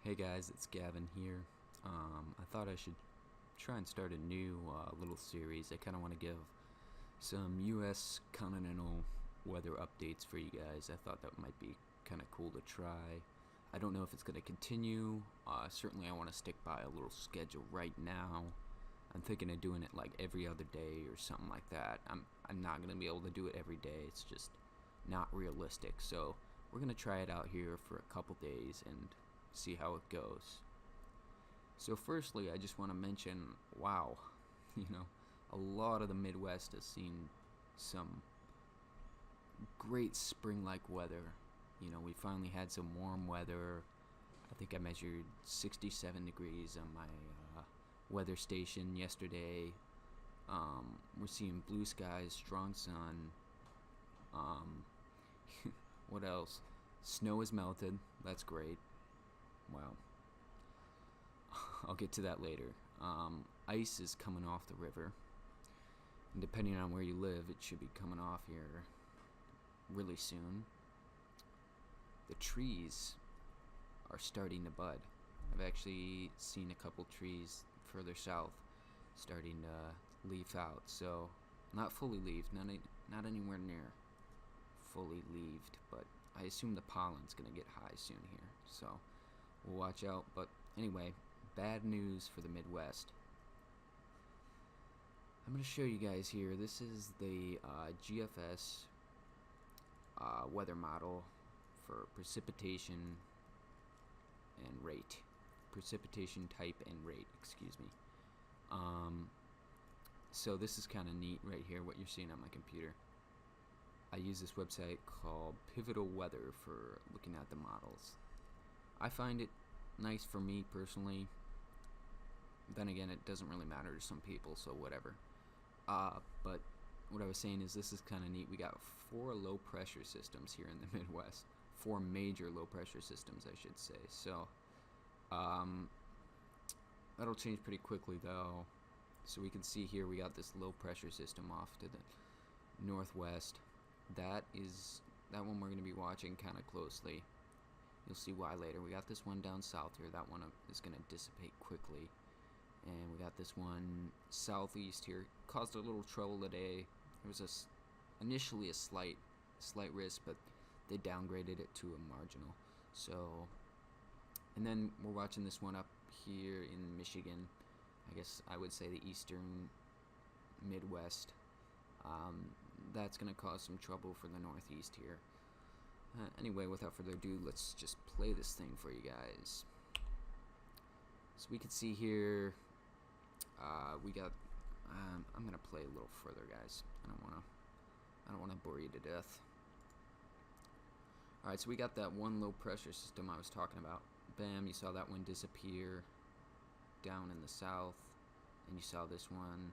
Hey guys, it's Gavin here. I thought I should try and start a new little series. I kind of want to give some U.S. continental weather updates for you guys. I thought that might be kind of cool to try. I don't know if it's going to continue. Certainly I want to stick by a little schedule right now. I'm thinking of doing it like every other day or something like that. I'm not going to be able to do it every day. It's just not realistic. So we're going to try it out here for a couple days and see how it goes. So firstly, I just want to mention, wow, a lot of the Midwest has seen some great spring-like weather. We finally had some warm weather. I think I measured 67 degrees on my weather station yesterday. We're seeing blue skies, strong sun. What else? Snow is melted. That's great. Wow. I'll get to that later. Ice is coming off the river. And depending on where you live, it should be coming off here really soon. The trees are starting to bud. I've actually seen a couple trees further south starting to leaf out. So, not fully leaved, not anywhere near fully leaved, but I assume the pollen's going to get high soon here. So, we'll watch out. But anyway, bad news for the Midwest. I'm going to show you guys here. This is the GFS weather model for precipitation and rate. Precipitation type and rate, excuse me. So this is kind of neat right here, what you're seeing on my computer. I use this website called Pivotal Weather for looking at the models. I find it nice for me personally. Then again, it doesn't really matter to some people, so whatever. But what I was saying is this is kind of neat. We got 4 low pressure systems here in the Midwest. 4 major low pressure systems, I should say. So that'll change pretty quickly though. So we can see here we got this low pressure system off to the northwest. That one we're going to be watching kind of closely. You'll see why later. We got this one down south here. That one is going to dissipate quickly. And we got this one southeast here. Caused a little trouble today. There was initially a slight risk, but they downgraded it to a marginal. So, and then we're watching this one up here in Michigan. I guess I would say the eastern Midwest. That's going to cause some trouble for the northeast here. Anyway, without further ado, let's just play this thing for you guys. So we can see here, we got. I'm gonna play a little further, guys. I don't wanna bore you to death. All right, so we got that one low pressure system I was talking about. Bam! You saw that one disappear down in the south, and you saw this one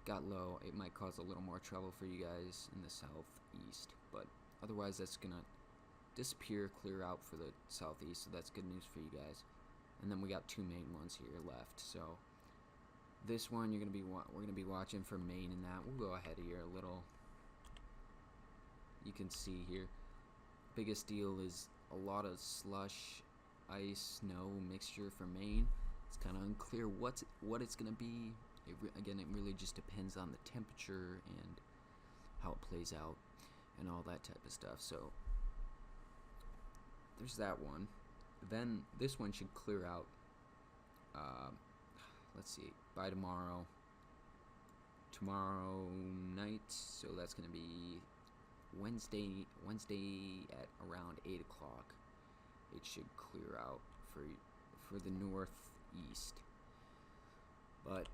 got low. It might cause a little more trouble for you guys in the southeast, but otherwise that's gonna disappear, clear out for the southeast, so that's good news for you guys. And then we got 2 main ones here left. So this one we're gonna be watching for Maine and that. We'll go ahead here a little. You can see here, biggest deal is a lot of slush, ice, snow mixture for Maine. It's kind of unclear what it's gonna be. Again, it really just depends on the temperature and how it plays out and all that type of stuff. So there's that one. Then this one should clear out, let's see, by tomorrow night. So that's going to be Wednesday at around 8 o'clock. It should clear out for the northeast. But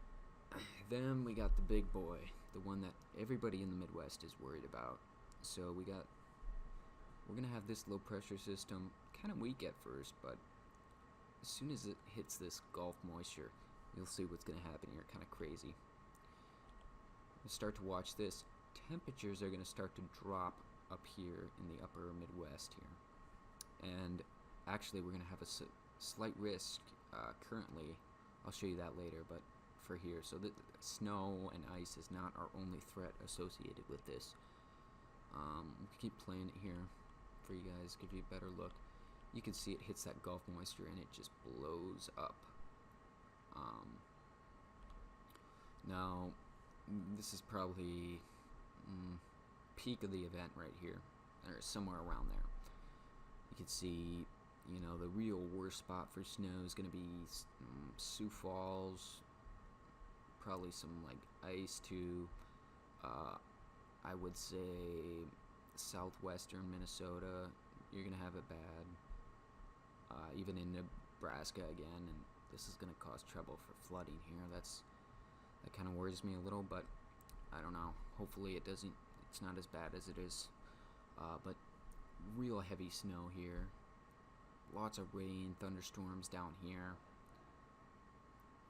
then we got the big boy, the one that everybody in the Midwest is worried about. So we're going to have this low pressure system, kind of weak at first, but as soon as it hits this Gulf moisture, you'll see what's going to happen here. Kind of crazy. We'll start to watch this. Temperatures are going to start to drop up here in the upper Midwest here. And actually, we're going to have a slight risk currently. I'll show you that later, but for here. So the snow and ice is not our only threat associated with this. We'll keep playing it here for you guys, give you a better look. you can see it hits that Gulf moisture and it just blows up. Now, this is probably peak of the event right here, or somewhere around there. You can see, you know, the real worst spot for snow is going to be Sioux Falls, probably some like ice too. I would say southwestern Minnesota, you're going to have it bad. Even in Nebraska again, and this is going to cause trouble for flooding here. That kind of worries me a little, but I don't know. Hopefully it doesn't. It's not as bad as it is. But real heavy snow here. Lots of rain, thunderstorms down here.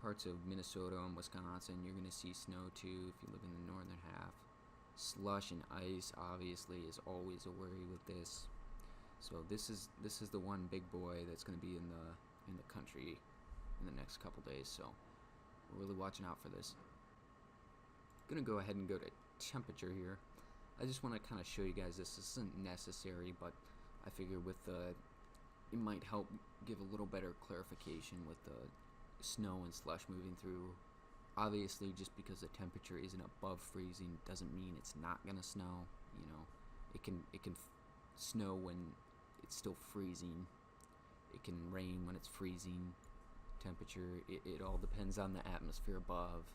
Parts of Minnesota and Wisconsin, you're going to see snow too if you live in the northern half. Slush and ice obviously is always a worry with this. So this is the one big boy that's going to be in the country in the next couple days. So we're really watching out for this. I'm going to go ahead and go to temperature here. I just want to kind of show you guys this. This isn't necessary, but I figure with it might help give a little better clarification with the snow and slush moving through. Obviously, just because the temperature isn't above freezing doesn't mean it's not gonna snow. You know, it can snow when it's still freezing. It can rain when it's freezing. Temperature, it all depends on the atmosphere above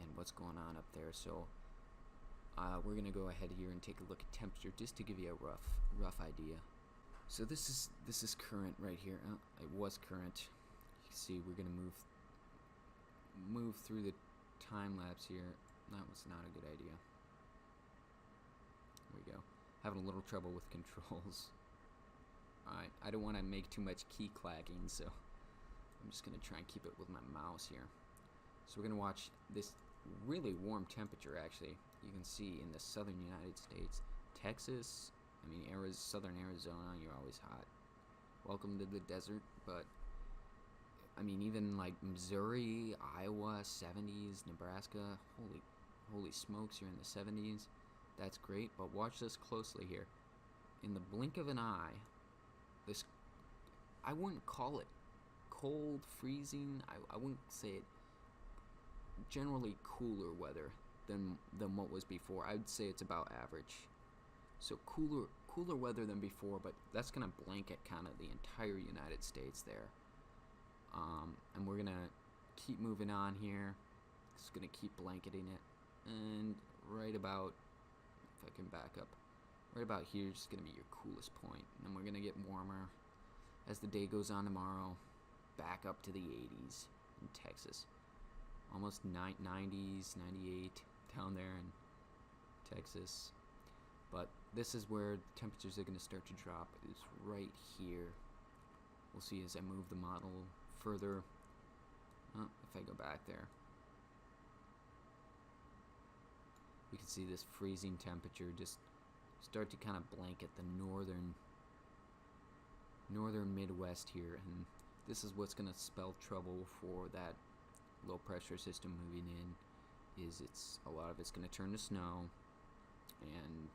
and what's going on up there. So we're gonna go ahead here and take a look at temperature just to give you a rough idea. So this is current right here. It was current. You can see we're gonna move through the time lapse here. That was not a good idea. There we go. Having a little trouble with controls. Alright, I don't want to make too much key clacking, so I'm just going to try and keep it with my mouse here. So we're going to watch this really warm temperature, actually. You can see in the southern United States. Texas, I mean, southern Arizona, you're always hot. Welcome to the desert, but I mean, even like Missouri, Iowa, 70s, Nebraska, holy smokes, you're in the 70s. That's great, but watch this closely here. In the blink of an eye, I wouldn't call it cold, freezing. I wouldn't say it. Generally cooler weather than what was before. I'd say it's about average. So cooler weather than before, but that's gonna blanket kind of the entire United States there. And we're gonna keep moving on here. It's gonna keep blanketing it, and right about, if I can back up, right about here is gonna be your coolest point, and then we're gonna get warmer as the day goes on tomorrow, back up to the 80s in Texas, almost 90s, 98 down there in Texas. But this is where temperatures are gonna start to drop, is right here. We'll see as I move the model further. If I go back there, we can see this freezing temperature just start to kind of blanket the northern Midwest here, and this is what's going to spell trouble for that low pressure system moving in. Is a lot of it's going to turn to snow, and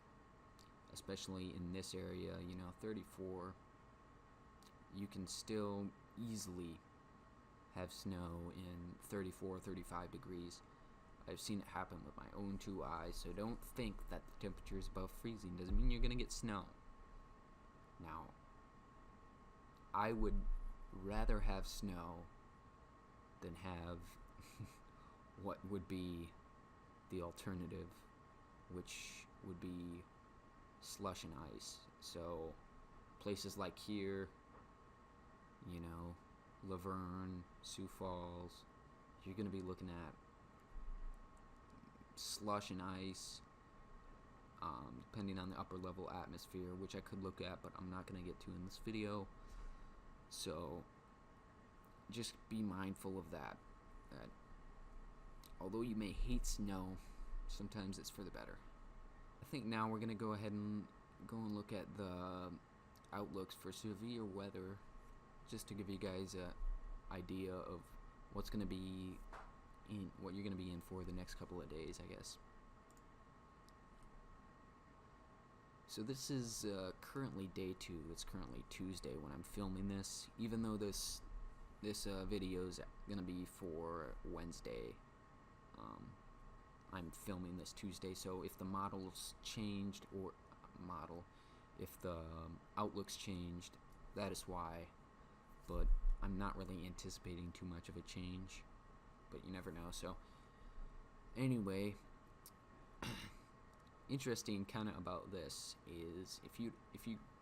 especially in this area, you know, 34, you can still easily have snow in 34, 35 degrees. I've seen it happen with my own two eyes, so don't think that the temperature is above freezing. Doesn't mean you're going to get snow. Now, I would rather have snow than have what would be the alternative, which would be slush and ice. So, places like here, you know, Laverne, Sioux Falls, you're going to be looking at slush and ice, depending on the upper level atmosphere, which I could look at, but I'm not going to get to in this video. So just be mindful of that although you may hate snow, sometimes it's for the better. I think now we're going to go ahead and look at the outlooks for severe weather, just to give you guys a idea of what's going to be in, what you're going to be in for the next couple of days, I guess. So this is currently day 2. It's currently Tuesday when I'm filming this, even though this video is gonna be for Wednesday. I'm filming this Tuesday, so if the model's changed, or if the outlook's changed, that is why. But I'm not really anticipating too much of a change, but you never know. So anyway, interesting kind of about this is if you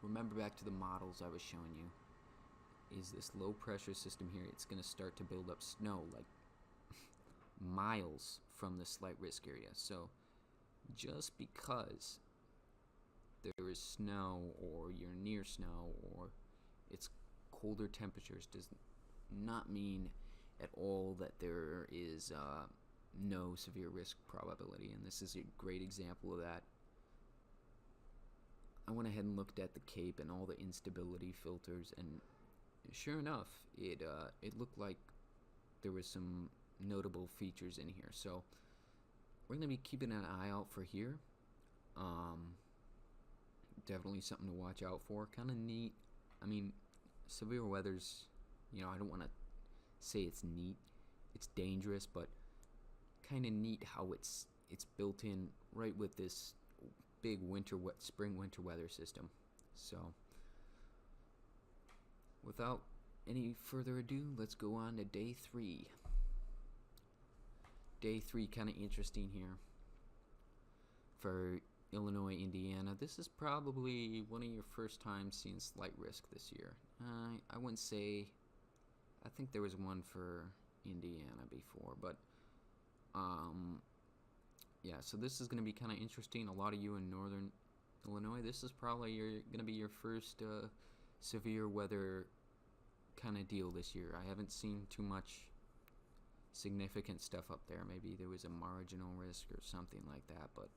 remember back to the models I was showing you, is this low pressure system here. It's going to start to build up snow like miles from the slight risk area. So just because there is snow, or you're near snow, or it's colder temperatures, does not mean at all that there is no severe risk probability, and this is a great example of that. I went ahead and looked at the Cape and all the instability filters, and sure enough, it looked like there was some notable features in here. So we're going to be keeping an eye out for here. Definitely something to watch out for. Kind of neat. I mean, severe weather's, I don't want to say it's neat. It's dangerous, but kind of neat how it's built in right with this big spring winter weather system. So without any further ado, let's go on to day 3. Day 3 kind of interesting here for Illinois, Indiana. This is probably one of your first times seeing slight risk this year. I wouldn't say. I think there was one for Indiana before, but yeah. So this is going to be kind of interesting. A lot of you in northern Illinois, this is probably going to be your first severe weather kind of deal this year. I haven't seen too much significant stuff up there. Maybe there was a marginal risk or something like that, but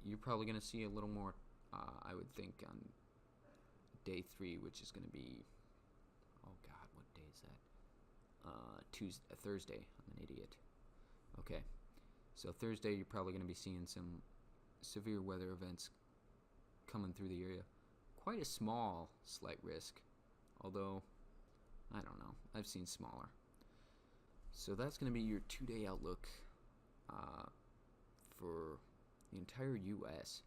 you're probably going to see a little more, I would think, on day 3, which is going to be, oh God, what day is that? Thursday. I'm an idiot. Okay, so Thursday you're probably going to be seeing some severe weather events coming through the area. Quite a small slight risk, although, I don't know, I've seen smaller. So that's going to be your 2-day outlook for the entire U.S.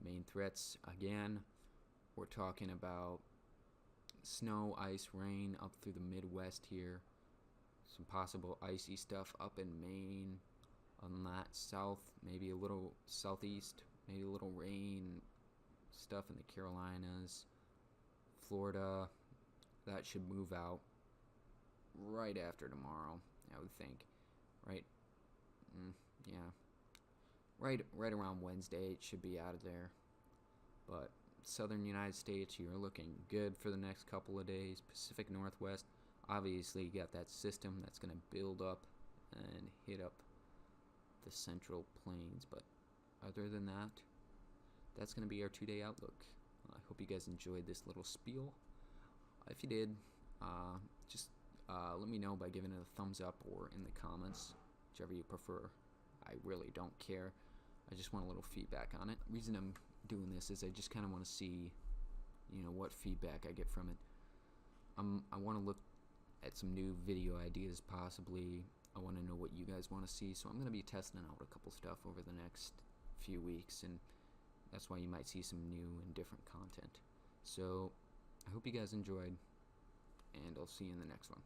Main threats, again, we're talking about snow, ice, rain up through the Midwest here. Some possible icy stuff up in Maine. On that south, maybe a little southeast, maybe a little rain stuff in the Carolinas. Florida, that should move out right after tomorrow, I would think. Right? Yeah. Right around Wednesday, it should be out of there. But southern United States, you're looking good for the next couple of days. Pacific Northwest, obviously you got that system that's going to build up and hit up the central plains. But other than that, that's going to be our 2-day outlook. I hope you guys enjoyed this little spiel. If you did, just let me know by giving it a thumbs up or in the comments, whichever you prefer. I really don't care. I just want a little feedback on it. The reason I'm doing this is I just kind of want to see, what feedback I get from it. I want to look at some new video ideas possibly. I want to know what you guys want to see, so I'm going to be testing out a couple stuff over the next few weeks, and that's why you might see some new and different content. So I hope you guys enjoyed, and I'll see you in the next one.